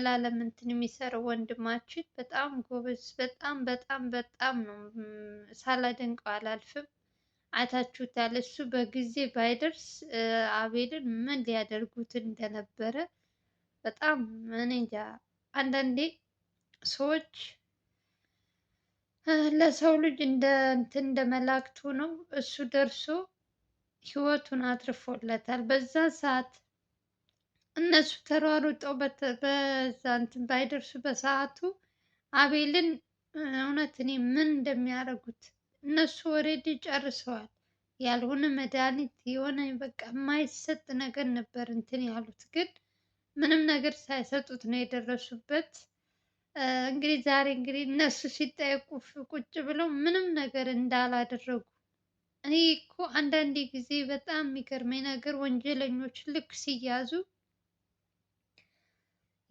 ለዓለም እንትን የሚሰራው ወንድማችን በጣም ጎበዝ፣ በጣም በጣም በጣም ነው ሳላደንቀው አላልፍም። አይታችሁታል። እሱ በጊዜ ባይደርስ አቤልን ምን ሊያደርጉት እንደነበረ በጣም እኔ እንጃ። አንዳንዴ ሰዎች ለሰው ልጅ እንደ እንትን እንደ መላእክቱ ነው። እሱ ደርሶ ህይወቱን አትርፎለታል። በዛ ሰዓት እነሱ ተሯሩጠው በዛ እንትን ባይደርሱ በሰዓቱ አቤልን እውነት እኔ ምን እንደሚያደርጉት እነሱ ኦልሬዲ ጨርሰዋል። ያልሆነ መድኃኒት የሆነ በቃ የማይሰጥ ነገር ነበር እንትን ያሉት፣ ግን ምንም ነገር ሳይሰጡት ነው የደረሱበት። እንግዲህ ዛሬ እንግዲህ እነሱ ሲጠየቁ ቁጭ ብለው ምንም ነገር እንዳላደረጉ። እኔ እኮ አንዳንዴ ጊዜ በጣም የሚገርመኝ ነገር ወንጀለኞች ልክ ሲያዙ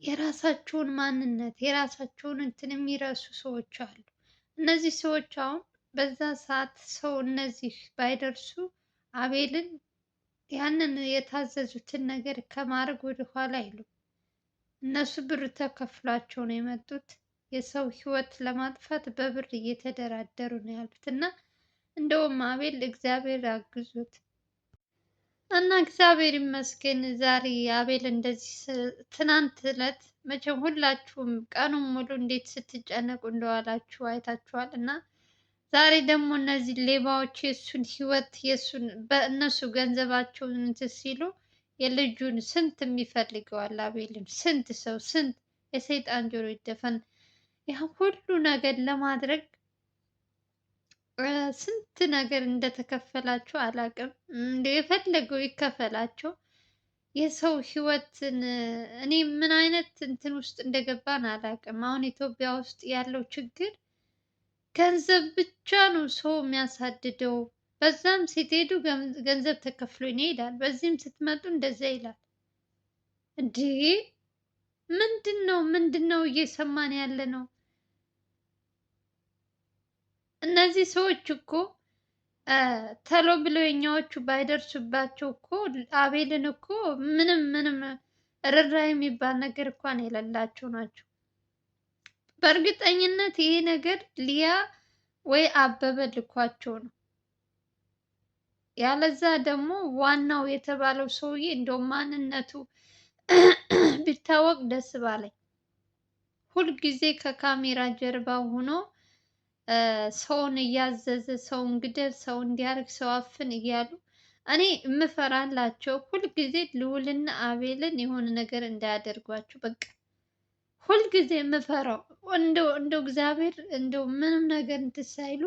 የራሳቸውን ማንነት የራሳቸውን እንትን የሚረሱ ሰዎች አሉ። እነዚህ ሰዎች አሁን በዛ ሰዓት ሰው እነዚህ ባይደርሱ አቤልን ያንን የታዘዙትን ነገር ከማድረግ ወደኋላ አይሉም። እነሱ ብር ተከፍሏቸው ነው የመጡት። የሰው ሕይወት ለማጥፋት በብር እየተደራደሩ ነው ያሉት እና እንደውም አቤል እግዚአብሔር አግዞት እና እግዚአብሔር ይመስገን ዛሬ አቤል እንደዚህ ትናንት ዕለት መቼም ሁላችሁም ቀኑን ሙሉ እንዴት ስትጨነቁ እንደዋላችሁ አይታችኋል። እና ዛሬ ደግሞ እነዚህ ሌባዎች የእሱን ህይወት የእሱን በእነሱ ገንዘባቸውን እንትን ሲሉ የልጁን ስንት የሚፈልገዋል አቤልን፣ ስንት ሰው ስንት የሰይጣን ጆሮ ይደፈን። ያ ሁሉ ነገር ለማድረግ ስንት ነገር እንደተከፈላቸው አላውቅም። እንደ የፈለገው ይከፈላቸው። የሰው ህይወትን እኔ ምን አይነት እንትን ውስጥ እንደገባን አላውቅም። አሁን ኢትዮጵያ ውስጥ ያለው ችግር ገንዘብ ብቻ ነው ሰው የሚያሳድደው። በዛም ስትሄዱ ገንዘብ ተከፍሎኝ ነው ይላል፣ በዚህም ስትመጡ እንደዛ ይላል። እንዴ ምንድን ነው እየሰማን ያለ ነው? እነዚህ ሰዎች እኮ ተሎ ብለው የኛዎቹ ባይደርሱባቸው እኮ አቤልን እኮ ምንም ርህራሄ የሚባል ነገር እንኳን የሌላቸው ናቸው። በእርግጠኝነት ይሄ ነገር ሊያ ወይ አበበ ልኳቸው ነው። ያለዛ ደግሞ ዋናው የተባለው ሰውዬ እንደው ማንነቱ ቢታወቅ ደስ ባለኝ። ሁልጊዜ ከካሜራ ጀርባ ሆኖ ሰውን እያዘዘ ሰውን ግደል፣ ሰው እንዲያርግ፣ ሰው አፍን እያሉ እኔ የምፈራላቸው ሁልጊዜ ልዑልና አቤልን የሆነ ነገር እንዳያደርጓቸው በቃ ሁልጊዜ የምፈራው እንደው እግዚአብሔር እንደው ምንም ነገር እንትን ሳይሉ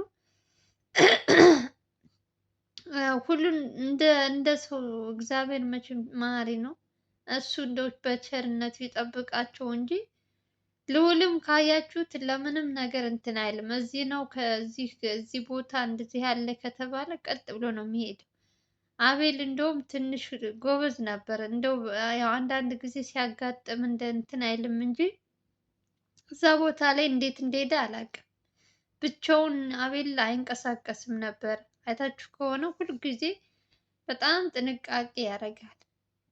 ሁሉን እንደ ሰው እግዚአብሔር መቼም መሀሪ ነው። እሱ እንደው በቸርነቱ ይጠብቃቸው እንጂ ልዑልም ካያችሁት ለምንም ነገር እንትን አይልም። እዚህ ነው ከዚህ ቦታ እንደዚህ ያለ ከተባለ ቀጥ ብሎ ነው የሚሄደው። አቤል እንደውም ትንሽ ጎበዝ ነበር። እንደው ያው አንዳንድ ጊዜ ሲያጋጥም እንደ እንትን አይልም እንጂ እዛ ቦታ ላይ እንዴት እንደሄደ አላውቅም። ብቻውን አቤል አይንቀሳቀስም ነበር። አይታችሁ ከሆነ ሁልጊዜ በጣም ጥንቃቄ ያደርጋል።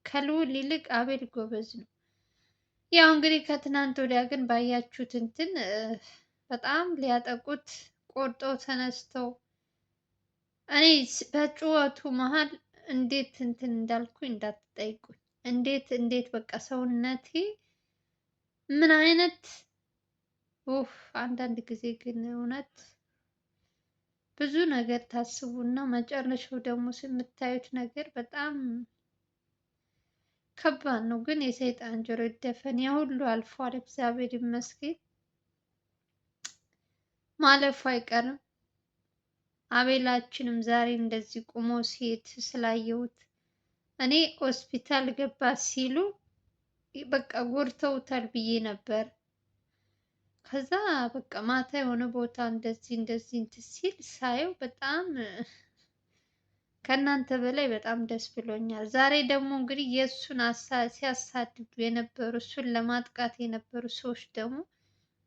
ከልዑል ይልቅ አቤል ጎበዝ ነው። ያው እንግዲህ ከትናንት ወዲያ ግን ባያችሁት እንትን በጣም ሊያጠቁት ቆርጠው ተነስተው እኔ በጩኸቱ መሀል እንዴት እንትን እንዳልኩኝ እንዳትጠይቁኝ። እንዴት በቃ ሰውነቴ ምን አይነት አንዳንድ ጊዜ ግን እውነት ብዙ ነገር ታስቡና መጨረሻው ደግሞ የምታዩት ነገር በጣም ከባድ ነው። ግን የሰይጣን ጆሮ ይደፈን። ያ ሁሉ አልፏል፣ እግዚአብሔር ይመስገን። ማለፉ አይቀርም። አቤላችንም ዛሬ እንደዚህ ቁሞ ሲሄድ ስላየሁት እኔ ሆስፒታል ገባ ሲሉ በቃ ጎድተውታል ብዬ ነበር። ከዛ በቃ ማታ የሆነ ቦታ እንደዚህ እንትን ሲል ሳየው በጣም ከእናንተ በላይ በጣም ደስ ብሎኛል። ዛሬ ደግሞ እንግዲህ የእሱን ሲያሳድዱ የነበሩ እሱን ለማጥቃት የነበሩ ሰዎች ደግሞ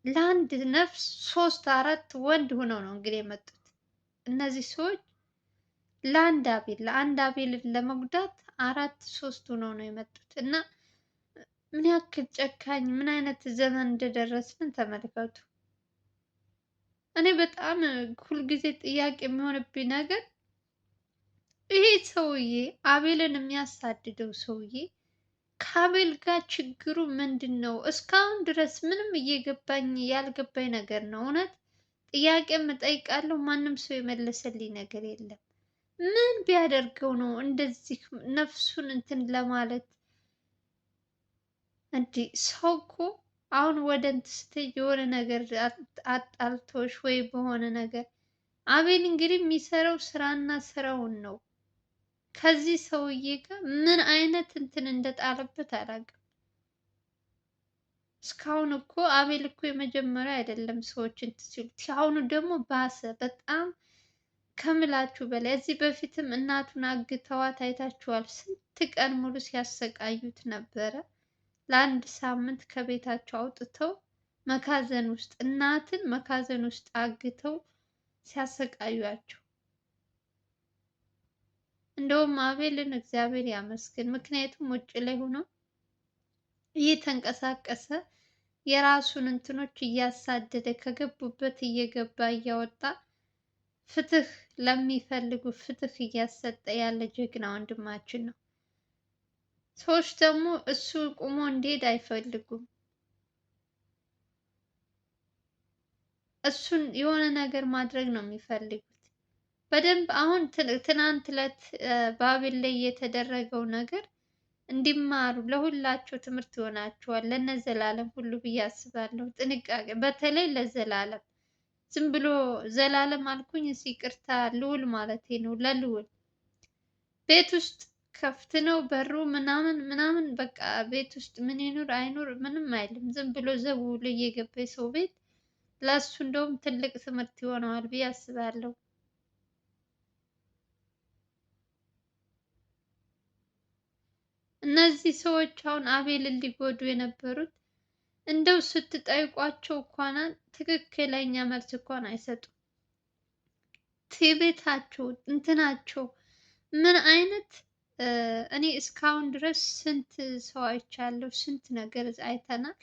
ለአንድ ነፍስ 3 4 ወንድ ሆነው ነው እንግዲህ የመጡት። እነዚህ ሰዎች ለአንድ አቤልን ለመጉዳት 4 3 ሆነው ነው የመጡት እና ምን ያክል ጨካኝ፣ ምን አይነት ዘመን እንደደረስን ተመልከቱ። እኔ በጣም ሁልጊዜ ጥያቄ የሚሆንብኝ ነገር ይሄ ሰውዬ አቤልን የሚያሳድደው ሰውዬ ከአቤል ጋር ችግሩ ምንድን ነው? እስካሁን ድረስ ምንም እየገባኝ ያልገባኝ ነገር ነው። እውነት ጥያቄም እጠይቃለሁ፣ ማንም ሰው የመለሰልኝ ነገር የለም። ምን ቢያደርገው ነው እንደዚህ ነፍሱን እንትን ለማለት? እንዲህ ሰው እኮ አሁን ወደ እንትን ስትይ የሆነ ነገር አጣልቶሽ ወይ በሆነ ነገር አቤል እንግዲህ የሚሰራው ስራና ስራውን ነው። ከዚህ ሰውዬ ጋር ምን አይነት እንትን እንደጣለበት አላውቅም። እስካሁን እኮ አቤል እኮ የመጀመሪያ አይደለም ሰዎች እንትን ሲሉት፣ አሁኑ ደግሞ ባሰ በጣም ከምላችሁ በላይ። እዚህ በፊትም እናቱን አግተዋት አይታችኋል። ስንት ቀን ሙሉ ሲያሰቃዩት ነበረ። ለአንድ ሳምንት ከቤታቸው አውጥተው መካዘን ውስጥ እናትን መካዘን ውስጥ አግተው ሲያሰቃዩአቸው። እንደውም አቤልን እግዚአብሔር ያመስግን። ምክንያቱም ውጭ ላይ ሆኖ እየተንቀሳቀሰ የራሱን እንትኖች እያሳደደ ከገቡበት እየገባ እያወጣ ፍትህ ለሚፈልጉ ፍትህ እያሰጠ ያለ ጀግና ወንድማችን ነው። ሰዎች ደግሞ እሱ ቁሞ እንዲሄድ አይፈልጉም። እሱን የሆነ ነገር ማድረግ ነው የሚፈልጉት በደንብ። አሁን ትናንት ዕለት በአቤል ላይ የተደረገው ነገር እንዲማሩ ለሁላቸው ትምህርት ይሆናቸዋል። ለነዘላለም ሁሉ ብዬ አስባለሁ። ጥንቃቄ በተለይ ለዘላለም ዝም ብሎ ዘላለም አልኩኝ ይቅርታ ልዑል ማለቴ ነው። ለልዑል ቤት ውስጥ ከፍት ነው በሩ ምናምን ምናምን በቃ ቤት ውስጥ ምን ይኑር አይኑር ምንም አይልም። ዝም ብሎ ዘው ብሎ እየገባ ሰው ቤት ለሱ እንደውም ትልቅ ትምህርት ይሆነዋል ብዬ አስባለሁ። እነዚህ ሰዎች አሁን አቤልን ሊጎዱ የነበሩት እንደው ስትጠይቋቸው እንኳን ትክክለኛ መልስ እንኳን አይሰጡም። ትዕቢታቸው እንትናቸው ምን አይነት እኔ እስካሁን ድረስ ስንት ሰው አይቻለሁ፣ ስንት ነገር አይተናል።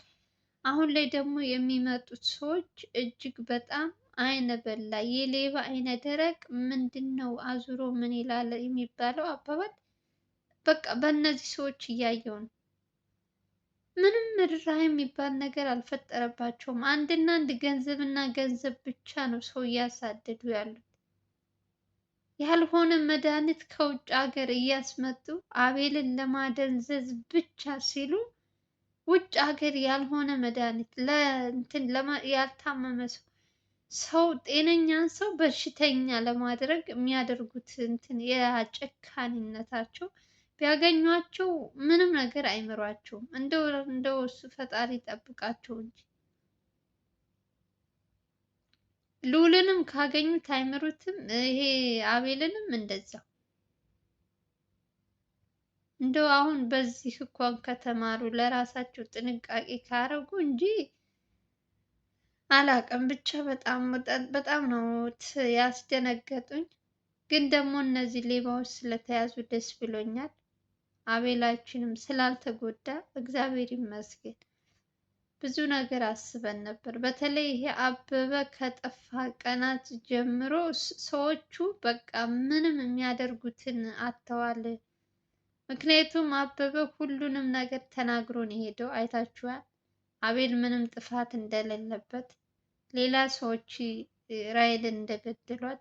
አሁን ላይ ደግሞ የሚመጡት ሰዎች እጅግ በጣም አይነ በላ የሌባ አይነ ደረቅ ምንድን ነው አዙሮ ምን ይላል የሚባለው አባባል በቃ በእነዚህ ሰዎች እያየው ነው። ምንም ርህራሄ የሚባል ነገር አልፈጠረባቸውም። አንድና አንድ ገንዘብና ገንዘብ ብቻ ነው ሰው እያሳደዱ ያሉት። ያልሆነ መድኃኒት ከውጭ ሀገር እያስመጡ አቤልን ለማደንዘዝ ብቻ ሲሉ ውጭ ሀገር ያልሆነ መድኃኒት ለእንትን ያልታመመ ሰው ጤነኛን ሰው በሽተኛ ለማድረግ የሚያደርጉት እንትን የጨካኝነታቸው ቢያገኟቸው ምንም ነገር አይምሯቸውም። እንደው እሱ ፈጣሪ ይጠብቃቸው እንጂ ልዑልንም ካገኙት አይምሩትም። ይሄ አቤልንም እንደዛው። እንደው አሁን በዚህ እንኳን ከተማሩ ለራሳቸው ጥንቃቄ ካረጉ እንጂ አላቅም። ብቻ በጣም ነው ያስደነገጡኝ። ግን ደግሞ እነዚህ ሌባዎች ስለተያዙ ደስ ብሎኛል። አቤላችንም ስላልተጎዳ እግዚአብሔር ይመስገን። ብዙ ነገር አስበን ነበር። በተለይ ይሄ አበበ ከጠፋ ቀናት ጀምሮ ሰዎቹ በቃ ምንም የሚያደርጉትን አጥተዋል። ምክንያቱም አበበ ሁሉንም ነገር ተናግሮ ነው የሄደው። አይታችኋል። አቤል ምንም ጥፋት እንደሌለበት፣ ሌላ ሰዎች ራሔልን እንደገደሏት፣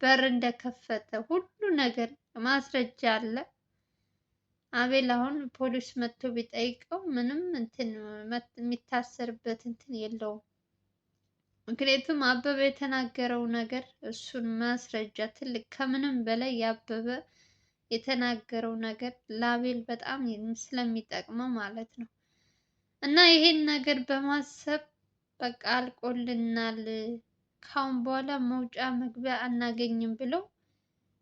በር እንደከፈተ ሁሉ ነገር ማስረጃ አለ። አቤል አሁን ፖሊስ መጥቶ ቢጠይቀው ምንም እንትን የሚታሰርበት እንትን የለውም። ምክንያቱም አበበ የተናገረው ነገር እሱን ማስረጃ ትልቅ ከምንም በላይ ያበበ የተናገረው ነገር ለአቤል በጣም ስለሚጠቅመው ማለት ነው። እና ይሄን ነገር በማሰብ በቃ አልቆልናል፣ ካሁን በኋላ መውጫ መግቢያ አናገኝም ብለው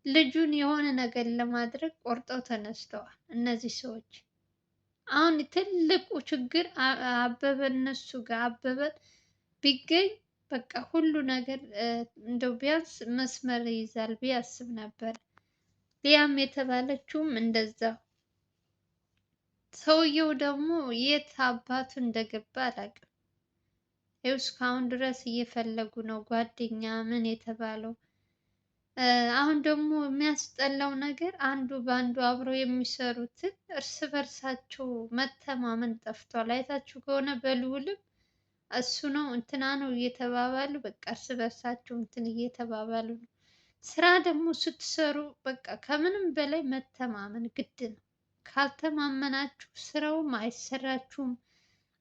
ልጁን የሆነ ነገር ለማድረግ ቆርጠው ተነስተዋል እነዚህ ሰዎች። አሁን ትልቁ ችግር አበበ እነሱ ጋር አበበ ቢገኝ በቃ ሁሉ ነገር እንደው ቢያንስ መስመር ይይዛል ብዬ አስብ ነበር። ሊያም የተባለችውም እንደዛው ሰውየው ደግሞ የት አባቱ እንደገባ አላውቅም። ይኸው እስካሁን ድረስ እየፈለጉ ነው ጓደኛ ምን የተባለው። አሁን ደግሞ የሚያስጠላው ነገር አንዱ በአንዱ አብረው የሚሰሩትን እርስ በርሳቸው መተማመን ጠፍቷል። አይታችሁ ከሆነ በልዑልም እሱ ነው እንትና ነው እየተባባሉ በቃ እርስ በርሳቸው እንትን እየተባባሉ ነው። ስራ ደግሞ ስትሰሩ በቃ ከምንም በላይ መተማመን ግድ ነው። ካልተማመናችሁ ስራውም አይሰራችሁም።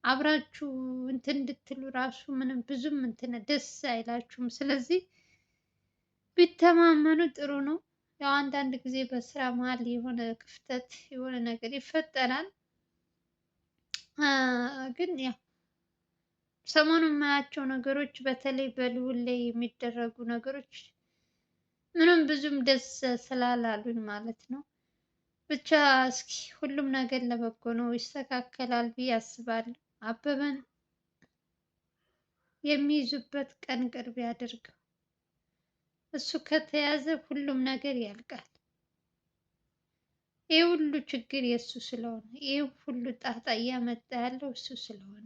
አብራችሁ እንትን እንድትሉ ራሱ ምንም ብዙም እንትን ደስ አይላችሁም። ስለዚህ ቢተማመኑ ጥሩ ነው። ያው አንዳንድ ጊዜ በስራ መሀል የሆነ ክፍተት የሆነ ነገር ይፈጠራል። ግን ያው ሰሞኑን የማያቸው ነገሮች በተለይ በልዑል ላይ የሚደረጉ ነገሮች ምንም ብዙም ደስ ስላላሉኝ ማለት ነው። ብቻ እስኪ ሁሉም ነገር ለበጎ ነው፣ ይስተካከላል ብዬ አስባለሁ። አበበን የሚይዙበት ቀን ቅርብ ያድርገው። እሱ ከተያዘ ሁሉም ነገር ያልቃል። ይህ ሁሉ ችግር የእሱ ስለሆነ፣ ይህ ሁሉ ጣጣ እያመጣ ያለው እሱ ስለሆነ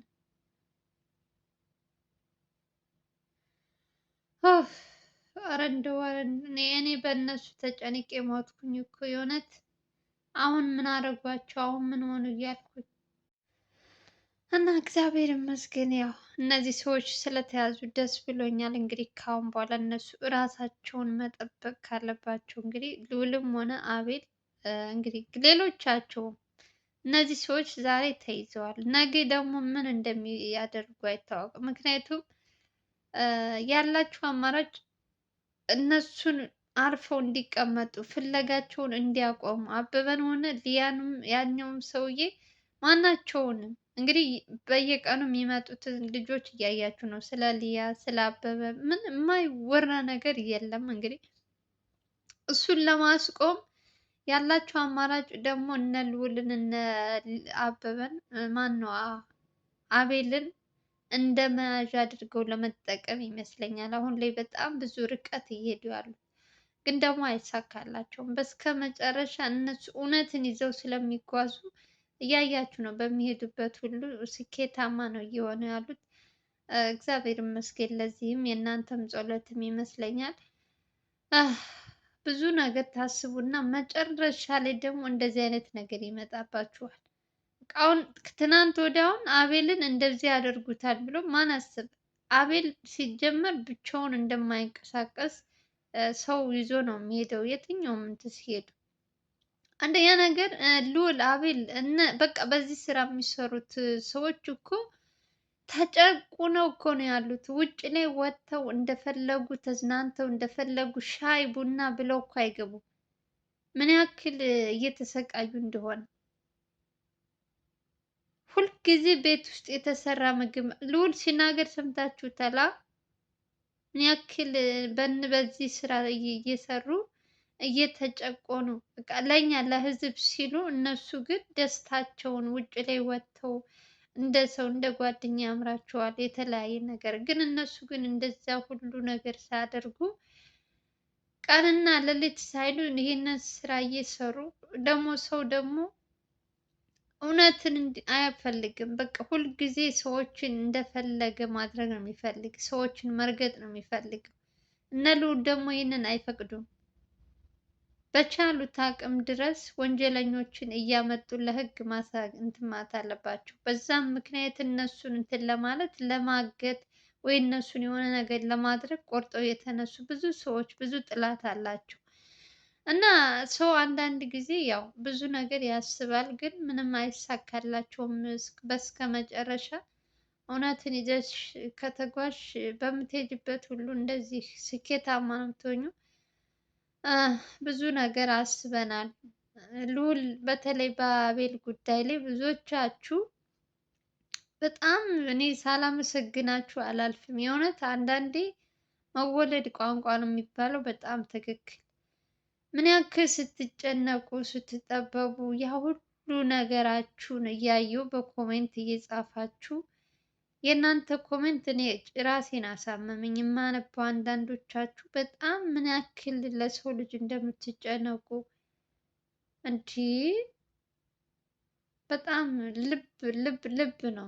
ኧረ እንደው እኔ በእነሱ ተጨንቄ ሞትኩኝ እኮ የእውነት። አሁን ምን አረጓቸው? አሁን ምን ሆኑ እያልኩኝ እና እግዚአብሔር ይመስገን ያው እነዚህ ሰዎች ስለተያዙ ደስ ብሎኛል። እንግዲህ ካሁን በኋላ እነሱ እራሳቸውን መጠበቅ ካለባቸው እንግዲህ ልዑልም ሆነ አቤል እንግዲህ ሌሎቻቸውም እነዚህ ሰዎች ዛሬ ተይዘዋል፣ ነገ ደግሞ ምን እንደሚያደርጉ አይታወቅም። ምክንያቱም ያላቸው አማራጭ እነሱን አርፈው እንዲቀመጡ ፍለጋቸውን እንዲያቆሙ አበበን ሆነ ሊያንም ያኛውም ሰውዬ ማናቸውንም እንግዲህ በየቀኑ የሚመጡትን ልጆች እያያችሁ ነው። ስለ ሊያ ስለ አበበ ምን የማይወራ ነገር የለም። እንግዲህ እሱን ለማስቆም ያላቸው አማራጭ ደግሞ እነ ልዑልን እነ አበበን ማን ነው አቤልን እንደ መያዣ አድርገው ለመጠቀም ይመስለኛል። አሁን ላይ በጣም ብዙ ርቀት እየሄዱ ያሉ ግን ደግሞ አይሳካላቸውም። በስከ መጨረሻ እነሱ እውነትን ይዘው ስለሚጓዙ እያያችሁ ነው። በሚሄዱበት ሁሉ ስኬታማ ነው እየሆኑ ያሉት። እግዚአብሔር ይመስገን። ለዚህም የእናንተም ጸሎትም ይመስለኛል። ብዙ ነገር ታስቡና መጨረሻ ላይ ደግሞ እንደዚህ አይነት ነገር ይመጣባችኋል። አሁን ትናንት ወዲያውን አቤልን እንደዚህ ያደርጉታል ብሎ ማን አሰበ? አቤል ሲጀመር ብቻውን እንደማይንቀሳቀስ ሰው ይዞ ነው የሚሄደው። የትኛውም እንትን ሲሄዱ አንደኛ ነገር ልዑል አቤል በቃ በዚህ ስራ የሚሰሩት ሰዎች እኮ ተጨቁነው እኮ ነው ያሉት። ውጭ ላይ ወጥተው እንደፈለጉ ተዝናንተው እንደፈለጉ ሻይ ቡና ብለው እኮ አይገቡም። ምን ያክል እየተሰቃዩ እንደሆነ ሁልጊዜ ቤት ውስጥ የተሰራ ምግብ ልዑል ሲናገር ሰምታችሁታል። ምን ያክል በዚህ ስራ እየሰሩ እየተጨቆኑ በቃ ለኛ ለህዝብ ሲሉ፣ እነሱ ግን ደስታቸውን ውጭ ላይ ወጥተው እንደ ሰው እንደ ጓደኛ ያምራቸዋል የተለያየ ነገር። ግን እነሱ ግን እንደዛ ሁሉ ነገር ሳያደርጉ ቀንና ሌሊት ሳይሉ ይህንን ስራ እየሰሩ ደግሞ ሰው ደግሞ እውነትን አይፈልግም። በቃ ሁልጊዜ ሰዎችን እንደፈለገ ማድረግ ነው የሚፈልግ፣ ሰዎችን መርገጥ ነው የሚፈልገው። እነ ልዑል ደግሞ ይህንን አይፈቅዱም። በቻሉት አቅም ድረስ ወንጀለኞችን እያመጡ ለህግ እንትን ማለት አለባቸው። በዛም ምክንያት እነሱን እንትን ለማለት ለማገት ወይ እነሱን የሆነ ነገር ለማድረግ ቆርጠው የተነሱ ብዙ ሰዎች ብዙ ጥላት አላቸው። እና ሰው አንዳንድ ጊዜ ያው ብዙ ነገር ያስባል፣ ግን ምንም አይሳካላቸውም። በስከ መጨረሻ እውነትን ይዘሽ ከተጓዥ በምትሄጅበት ሁሉ እንደዚህ ስኬታማ ነው የምትሆኚው። ብዙ ነገር አስበናል። ልዑል በተለይ በአቤል ጉዳይ ላይ ብዙዎቻችሁ በጣም እኔ ሳላመሰግናችሁ አላልፍም። የእውነት አንዳንዴ መወለድ ቋንቋ ነው የሚባለው። በጣም ትክክል። ምን ያክል ስትጨነቁ ስትጠበቡ ያ ሁሉ ነገራችሁን እያየሁ በኮሜንት እየጻፋችሁ የእናንተ ኮሜንት እኔ ራሴን አሳመመኝ። የማነበው አንዳንዶቻችሁ በጣም ምን ያክል ለሰው ልጅ እንደምትጨነቁ እንዲህ በጣም ልብ ልብ ነው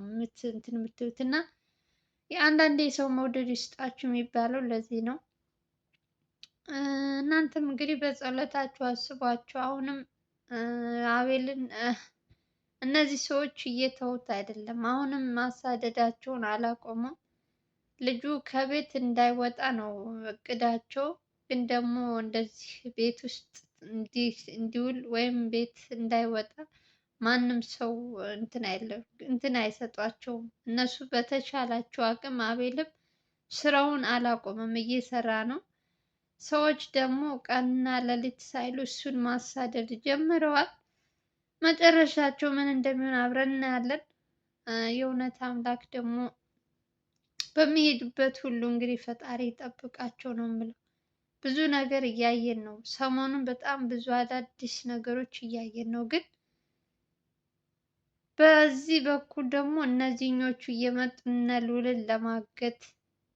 እንትን የምትሉት እና የአንዳንዴ ሰው መውደድ ይስጣችሁ የሚባለው ለዚህ ነው። እናንተም እንግዲህ በጸሎታችሁ አስቧቸው። አሁንም አቤልን እነዚህ ሰዎች እየተውት አይደለም። አሁንም ማሳደዳቸውን አላቆሙም። ልጁ ከቤት እንዳይወጣ ነው እቅዳቸው። ግን ደግሞ እንደዚህ ቤት ውስጥ እንዲውል ወይም ቤት እንዳይወጣ ማንም ሰው እንትን አይሰጧቸውም። እነሱ በተቻላቸው አቅም አቤልም ስራውን አላቆመም፣ እየሰራ ነው። ሰዎች ደግሞ ቀንና ሌሊት ሳይሉ እሱን ማሳደድ ጀምረዋል። መጨረሻቸው ምን እንደሚሆን አብረን እናያለን። የእውነት አምላክ ደግሞ በሚሄዱበት ሁሉ እንግዲህ ፈጣሪ ይጠብቃቸው ነው የምለው። ብዙ ነገር እያየን ነው። ሰሞኑን በጣም ብዙ አዳዲስ ነገሮች እያየን ነው። ግን በዚህ በኩል ደግሞ እነዚህኞቹ እየመጡ እነ ልዑልን ለማገት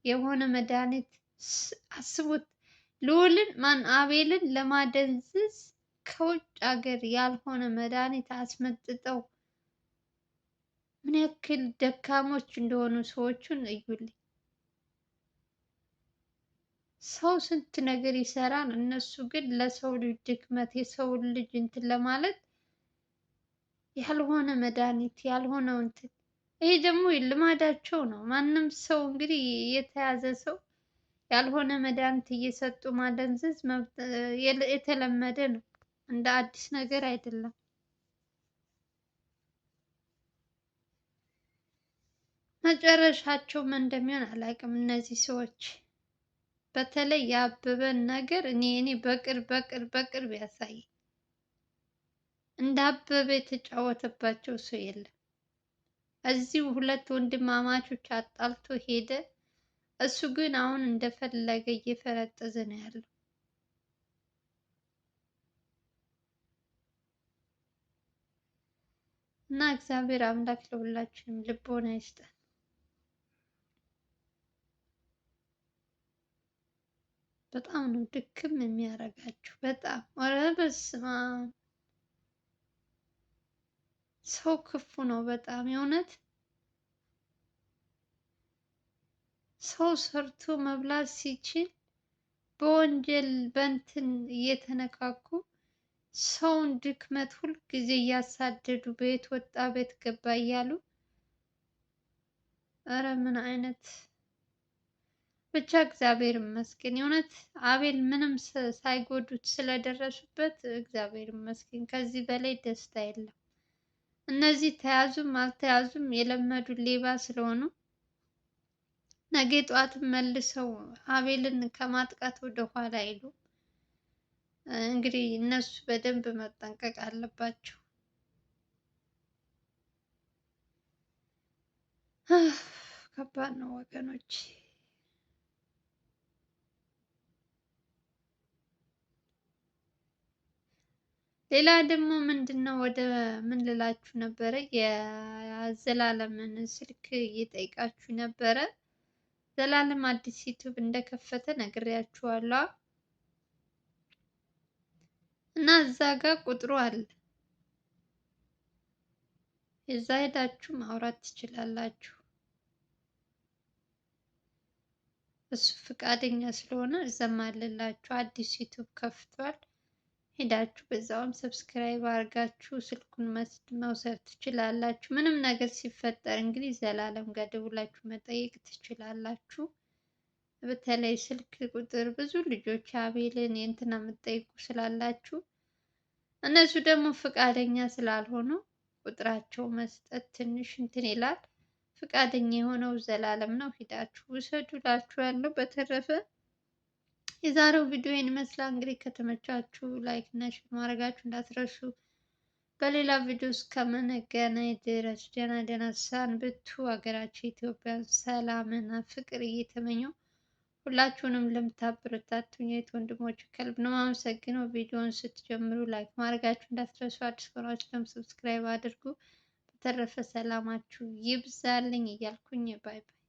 የሆነ መድኃኒት አስቡት። ልዑልን አቤልን ለማደንዘዝ ከውጭ ሀገር ያልሆነ መድኃኒት አስመጥጠው ምን ያክል ደካሞች እንደሆኑ ሰዎቹን እዩልኝ። ሰው ስንት ነገር ይሰራል። እነሱ ግን ለሰው ልጅ ድክመት የሰውን ልጅ እንትን ለማለት ያልሆነ መድኃኒት ያልሆነው እንትን ይሄ ደግሞ ልማዳቸው ነው። ማንም ሰው እንግዲህ የተያዘ ሰው ያልሆነ መድኃኒት እየሰጡ ማደንዘዝ የተለመደ ነው። እንደ አዲስ ነገር አይደለም። መጨረሻቸው ምን እንደሚሆን አላውቅም። እነዚህ ሰዎች በተለይ ያበበን ነገር እኔ በቅርብ ያሳይ። እንደ አበበ የተጫወተባቸው ሰው የለም። እዚሁ ሁለት ወንድማማቾች አጣልቶ ሄደ። እሱ ግን አሁን እንደፈለገ እየፈረጠዘ ነው ያለው። እና እግዚአብሔር አምላክ ለሁላችንም ልቦና ይስጠን። በጣም ነው ድክም የሚያደርጋችሁ። በጣም ኧረ በስመ አብ ሰው ክፉ ነው በጣም የእውነት። ሰው ሰርቶ መብላት ሲችል በወንጀል በእንትን እየተነካኩ ሰውን ድክመት ሁልጊዜ እያሳደዱ ቤት ወጣ ቤት ገባ እያሉ ኧረ ምን አይነት ብቻ እግዚአብሔር ይመስገን። የእውነት አቤል ምንም ሳይጎዱት ስለደረሱበት እግዚአብሔር ይመስገን። ከዚህ በላይ ደስታ የለም። እነዚህ ተያዙም አልተያዙም የለመዱ ሌባ ስለሆኑ ነገ ጠዋትም መልሰው አቤልን ከማጥቃት ወደ ኋላ አይሉም። እንግዲህ እነሱ በደንብ መጠንቀቅ አለባቸው። ከባድ ነው ወገኖች። ሌላ ደግሞ ምንድነው ወደ ምን ልላችሁ ነበረ? የዘላለምን ስልክ እየጠየቃችሁ ነበረ። ዘላለም አዲስ ዩቲዩብ እንደከፈተ ነግሬያችኋለሁ እና እዛ ጋር ቁጥሩ አለ። እዛ ሄዳችሁ ማውራት ትችላላችሁ። እሱ ፈቃደኛ ስለሆነ እዛም አለላችሁ። አዲስ ዩቲዩብ ከፍቷል። ሄዳችሁ በዛውም ሰብስክራይብ አድርጋችሁ ስልኩን መውሰድ ትችላላችሁ። ምንም ነገር ሲፈጠር እንግዲህ ዘላለም ጋር ደውላችሁ መጠየቅ ትችላላችሁ። በተለይ ስልክ ቁጥር ብዙ ልጆች አቤልን የእንትና የምትጠይቁ ስላላችሁ እነሱ ደግሞ ፈቃደኛ ስላልሆኑ ቁጥራቸው መስጠት ትንሽ እንትን ይላል። ፈቃደኛ የሆነው ዘላለም ነው። ሂዳችሁ ውሰዱ እላችኋለሁ። በተረፈ የዛሬው ቪዲዮ ይህን ይመስላል። እንግዲህ ከተመቻችሁ ላይክ እና ሼር ማድረጋችሁ እንዳትረሱ። በሌላ ቪዲዮ እስከምንገናኝ ድረስ ደህና ሰንብቱ። ሀገራችን ኢትዮጵያ ሰላምና ፍቅር እየተመኘው ሁላችሁንም ለምታበረታቱኝ የእህት ወንድሞች ከልብ ነው የማመሰግነው። ቪዲዮውን ስትጀምሩ ላይክ ማድረጋችሁ እንዳትረሱ። አዲስ ከሆናችሁ ደግሞ ሰብስክራይብ አድርጉ። በተረፈ ሰላማችሁ ይብዛልኝ እያልኩኝ ባይ ባይ።